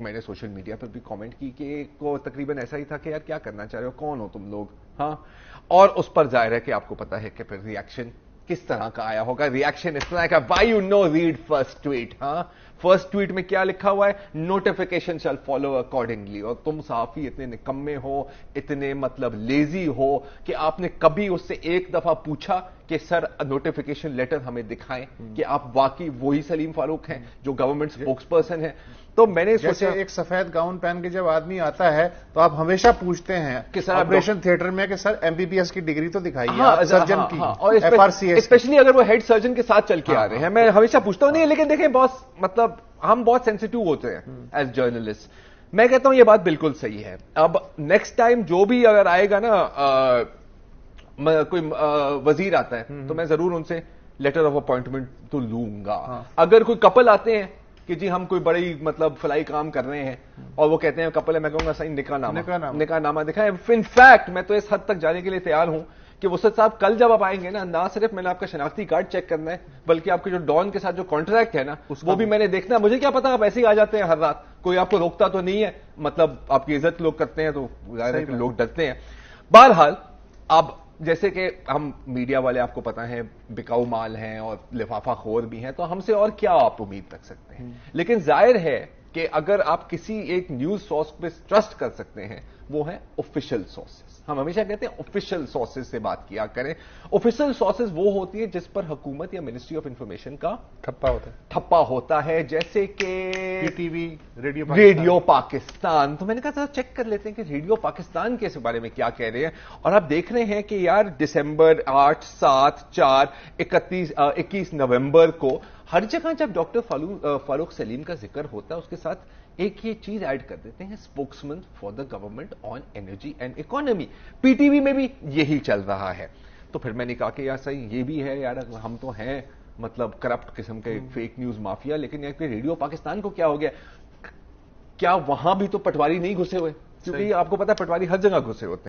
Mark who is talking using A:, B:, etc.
A: मैंने social media पर भी कमेंट की कि को तकरीबन ऐसा ही था कि यार क्या करना चाह रहे हो, कौन हो तुम लोग, हाँ। और उस पर जाहिर है कि आपको पता है कि फिर रिएक्शन किस तरह का आया होगा। रिएक्शन इस तरह का, why you know read first tweet, हाँ। फर्स्ट ट्वीट में क्या लिखा हुआ है, नोटिफिकेशन शैल फॉलो अकॉर्डिंगली। और तुम साफी इतने निकम्मे हो, इतने मतलब लेजी हो कि आपने कभी उससे एक दफा पूछा कि सर नोटिफिकेशन लेटर हमें दिखाएं कि आप वाकई वही सलीम फारूक हैं जो गवर्नमेंट स्पोक्स पर्सन है। तो मैंने
B: जैसे
A: सोचा
B: एक सफेद गाउन पहन के जब आदमी आता है तो आप हमेशा पूछते हैं
A: कि सर
B: ऑपरेशन थिएटर में कि सर एमबीबीएस की डिग्री तो दिखाइए,
A: हाँ,
B: आप सर्जन
A: हाँ,
B: की,
A: हाँ, और
B: एफआरसीएस,
A: स्पेशली अगर वो हेड सर्जन के साथ चल के
B: हाँ,
A: आ रहे हैं, मैं हमेशा पूछता हूं। नहीं लेकिन देखें बॉस, मतलब हम बहुत सेंसिटिव होते हैं एज जर्नलिस्ट। मैं कहता हूं ये बात बिल्कुल सही है। अब नेक्स्ट टाइम जो भी अगर आएगा ना कोई वजीर आता है तो मैं जरूर उनसे लेटर ऑफ अपॉइंटमेंट तो लूंगा।
B: हाँ।
A: अगर कोई कपल आते हैं कि जी हम कोई बड़ी मतलब फलाई काम कर रहे हैं और वो कहते हैं कपल है, मैं कहूंगा सही निकाहनामा दिखाएं। इनफैक्ट मैं तो इस हद तक जाने के लिए तैयार हूं कि वसत साहब कल जब आप आएंगे ना सिर्फ मैंने आपका शनाख्ती कार्ड चेक करना है, बल्कि आपके जो डॉन के साथ जो कॉन्ट्रैक्ट है ना वो भी मैंने देखना है। मुझे क्या पता आप ऐसे ही आ जाते हैं हर रात, कोई आपको रोकता तो नहीं है, मतलब आपकी इज्जत लोग करते हैं तो जाहिर है कि लोग डरते हैं। बहरहाल अब जैसे कि हम मीडिया वाले आपको पता है बिकाऊ माल हैं और लिफाफा खोर भी हैं, तो हमसे और क्या आप उम्मीद रख सकते हैं। लेकिन जाहिर है कि अगर आप किसी एक न्यूज सोर्स पे ट्रस्ट कर सकते हैं वो है ऑफिशियल सोर्सेस। हम हमेशा कहते हैं ऑफिशियल सोर्सेज से बात किया करें। ऑफिशियल सोर्सेज वो होती है जिस पर हुकूमत या मिनिस्ट्री ऑफ इंफॉर्मेशन का ठप्पा होता है, जैसे कि
B: पीटीवी,
A: रेडियो पाकिस्तान। तो मैंने कहा था चेक कर लेते हैं कि रेडियो पाकिस्तान के इस बारे में क्या कह रहे हैं। और आप देख रहे हैं कि यार दिसंबर 8, 7, 4, 21 नवंबर को हर जगह जब डॉक्टर फारूक सलीम का जिक्र होता है उसके साथ एक ये चीज ऐड कर देते हैं, spokesman for the government on energy and economy. PTV में भी यही चल रहा है। तो फिर मैंने कहा कि यार सही ये भी है यार, हम तो हैं मतलब करप्ट किस्म के फेक न्यूज माफिया, लेकिन यार रेडियो पाकिस्तान को क्या हो गया? क्या वहां भी तो पटवारी नहीं घुसे हुए? क्योंकि आपको पता है पटवारी हर जगह घुसे होते हैं।